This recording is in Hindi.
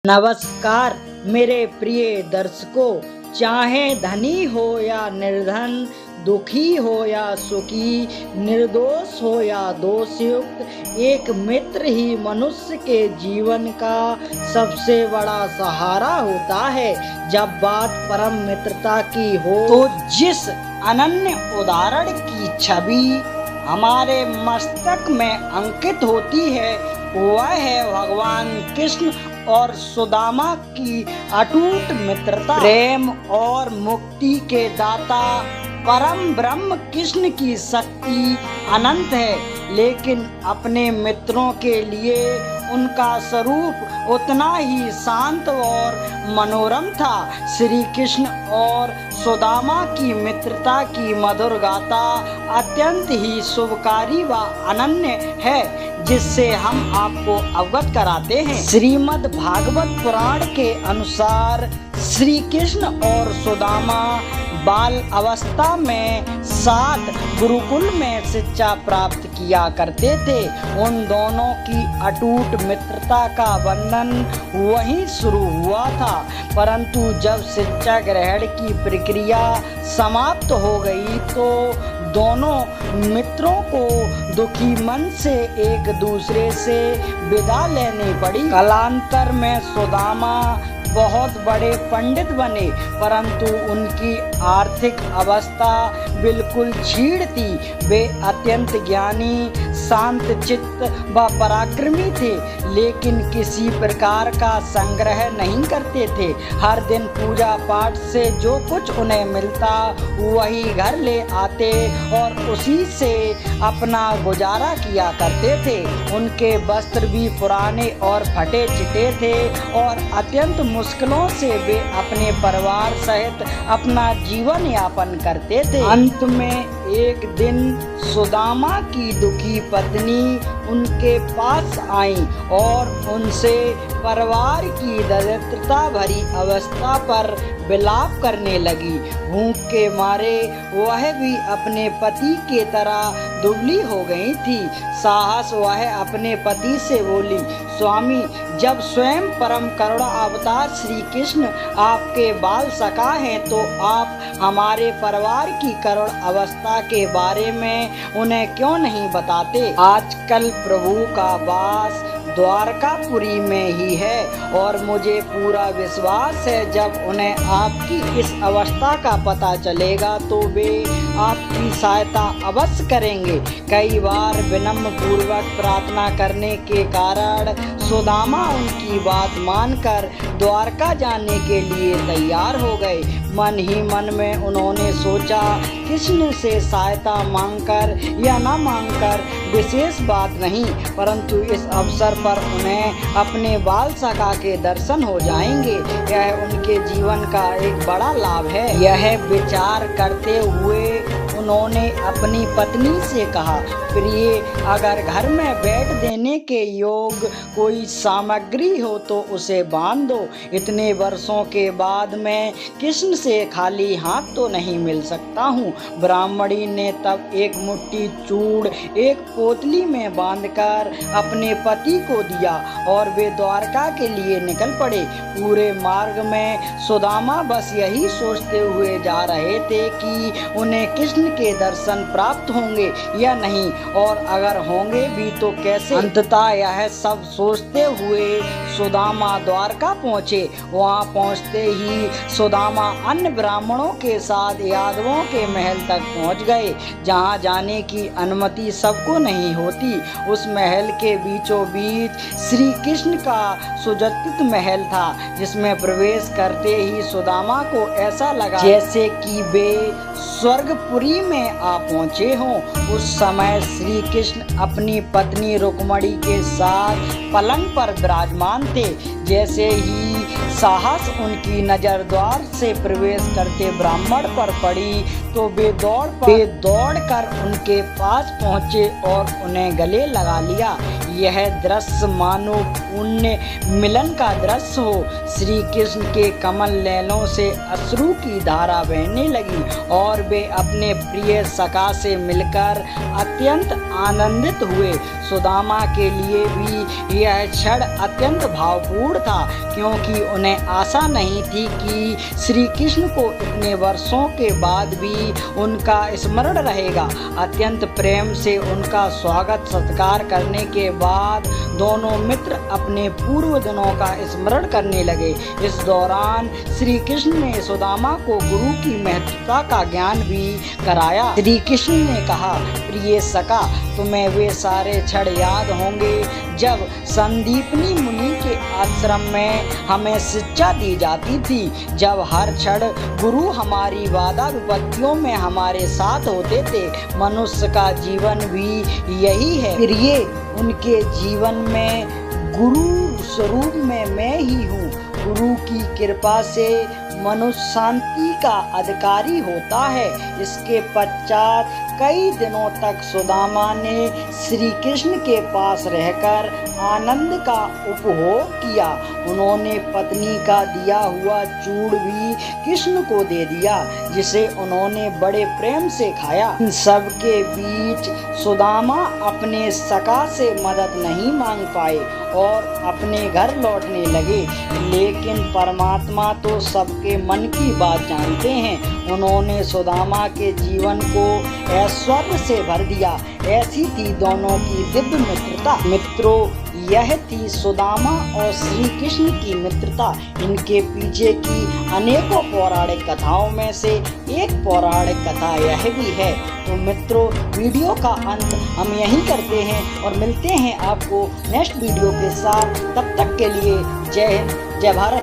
नमस्कार मेरे प्रिय दर्शकों, चाहे धनी हो या निर्धन, दुखी हो या सुखी, निर्दोष हो या दोषयुक्त, एक मित्र ही मनुष्य के जीवन का सबसे बड़ा सहारा होता है। जब बात परम मित्रता की हो तो जिस अनन्य उदाहरण की छवि हमारे मस्तक में अंकित होती है वह है भगवान कृष्ण और सुदामा की अटूट मित्रता। प्रेम और मुक्ति के दाता परम ब्रह्म कृष्ण की शक्ति अनंत है, लेकिन अपने मित्रों के लिए उनका स्वरूप उतना ही शांत और मनोरम था। श्री कृष्ण और सुदामा की मित्रता की मधुर गाथा अत्यंत ही शुभकारी व अनन्य है, जिससे हम आपको अवगत कराते हैं। श्रीमद् भागवत पुराण के अनुसार श्री कृष्ण और सुदामा बाल अवस्था में साथ गुरुकुल में शिक्षा प्राप्त किया करते थे। उन दोनों की अटूट मित्रता का बंधन वहीं शुरू हुआ था, परंतु जब शिक्षा ग्रहण की प्रक्रिया समाप्त हो गई तो दोनों मित्रों को दुखी मन से एक दूसरे से विदा लेनी पड़ी। कालांतर में सुदामा बहुत बड़े पंडित बने, परंतु उनकी आर्थिक अवस्था बिल्कुल क्षीण थी। वे अत्यंत ज्ञानी, शांत चित्त व पराक्रमी थे, लेकिन किसी प्रकार का संग्रह नहीं करते थे। हर दिन पूजा पाठ से जो कुछ उन्हें मिलता वही घर ले आते और उसी से अपना गुजारा किया करते थे। उनके वस्त्र भी पुराने और फटे चिटे थे और अत्यंत मुश्किलों से वे अपने परिवार सहित अपना जीवन यापन करते थे। अंत में एक दिन सुदामा की दुखी पत्नी उनके पास आई और उनसे परिवार की दरिद्रता भरी अवस्था पर विलाप करने लगी। भूख के मारे वह भी अपने पति के तरह दुबली हो गई थी। साहस वह अपने पति से बोली, स्वामी, जब स्वयं परम करुणा अवतार श्री कृष्ण आपके बाल सखा हैं तो आप हमारे परिवार की करुण अवस्था के बारे में उन्हें क्यों नहीं बताते। आजकल प्रभु का वास द्वारकापुरी में ही है और मुझे पूरा विश्वास है जब उन्हें आपकी इस अवस्था का पता चलेगा तो वे आपकी सहायता अवश्य करेंगे। कई बार विनम्र पूर्वक प्रार्थना करने के कारण सुदामा उनकी बात मानकर द्वारका जाने के लिए तैयार हो गए। मन ही मन में उन्होंने सोचा, कृष्ण से सहायता मांगकर या न मांगकर विशेष बात नहीं, परंतु इस अवसर पर उन्हें अपने बाल सखा के दर्शन हो जाएंगे। यह उनके जीवन का एक बड़ा लाभ है। यह विचार करते हुए उन्होंने अपनी पत्नी से कहा, प्रिय, अगर घर में बैठ देने के योग कोई सामग्री हो तो उसे बांध दो। इतने वर्षों के बाद मैं कृष्ण से खाली हाथ तो नहीं मिल सकता हूँ। ब्राह्मणी ने तब एक मुट्ठी चूड़ एक पोतली में बांधकर अपने पति को दिया और वे द्वारका के लिए निकल पड़े। पूरे मार्ग में सुदामा बस यही सोचते हुए जा रहे थे कि उन्हें कृष्ण के दर्शन प्राप्त होंगे या नहीं, और अगर होंगे भी तो कैसे। अंततः यह सब सोचते हुए सुदामा द्वारका पहुँचे। वहाँ पहुँचते ही सुदामा अन्य ब्राह्मणों के साथ यादवों के महल तक पहुँच गए, जहाँ जाने की अनुमति सबको नहीं होती। उस महल के बीचों बीच श्री कृष्ण का सुसज्जित महल था, जिसमें प्रवेश करते ही सुदामा को ऐसा लगा जैसे कि वे स्वर्गपुरी में आ पहुँचे हों। उस समय श्री कृष्ण अपनी पत्नी रुक्मणी के साथ पलंग पर विराजमान थे। जैसे ही साहस उनकी नजर द्वार से प्रवेश करते ब्राह्मण पर पड़ी तो वे दौड़ कर उनके पास पहुँचे और उन्हें गले लगा लिया। यह दृश्य मानो पुण्य मिलन का दृश्य हो। श्री कृष्ण के कमल नयनों से अश्रु की धारा बहने लगी और वे अपने प्रिय सखा से मिलकर अत्यंत आनंदित हुए। सुदामा के लिए भी यह क्षण अत्यंत भावपूर्ण था, क्योंकि उन्हें आशा नहीं थी कि श्री कृष्ण को इतने वर्षों के बाद भी उनका स्मरण रहेगा। अत्यंत प्रेम से उनका स्वागत सत्कार करने के बाद दोनों मित्र अपने पूर्व दिनों का स्मरण करने लगे। इस दौरान श्री कृष्ण ने सुदामा को गुरु की महत्वता का ज्ञान भी कराया। श्री कृष्ण ने कहा, प्रिय सखा, तुम्हें वे सारे क्षण याद होंगे जब संदीपनी मुनि के आश्रम में हमें शिक्षा दी जाती थी, जब हर क्षण गुरु हमारी बाधा विपत्तियों में हमारे साथ होते थे। मनुष्य का जीवन भी यही है। प्रिय, उनके जीवन में गुरु स्वरूप में मैं ही हूँ। गुरु की कृपा से मनुष्य शांति का अधिकारी होता है। इसके पश्चात कई दिनों तक सुदामा ने श्री कृष्ण के पास रहकर आनंद का उपभोग किया। उन्होंने पत्नी का दिया हुआ चूड़ भी कृष्ण को दे दिया, जिसे उन्होंने बड़े प्रेम से खाया। इन सब के बीच सुदामा अपने सखा से मदद नहीं मांग पाए और अपने घर लौटने लगे। लेकिन परमात्मा तो सबके मन की बात जानते हैं। उन्होंने सुदामा के जीवन को ऐश्वर्य से भर दिया। ऐसी थी दोनों की दिव्य मित्रता। मित्रों, यह थी सुदामा और श्री कृष्ण की मित्रता। इनके पीछे की अनेकों पौराणिक कथाओं में से एक पौराणिक कथा यह भी है। तो मित्रों, वीडियो का अंत हम यहीं करते हैं और मिलते हैं आपको नेक्स्ट वीडियो के साथ। तब तक के लिए जय हिंद, जय भारत।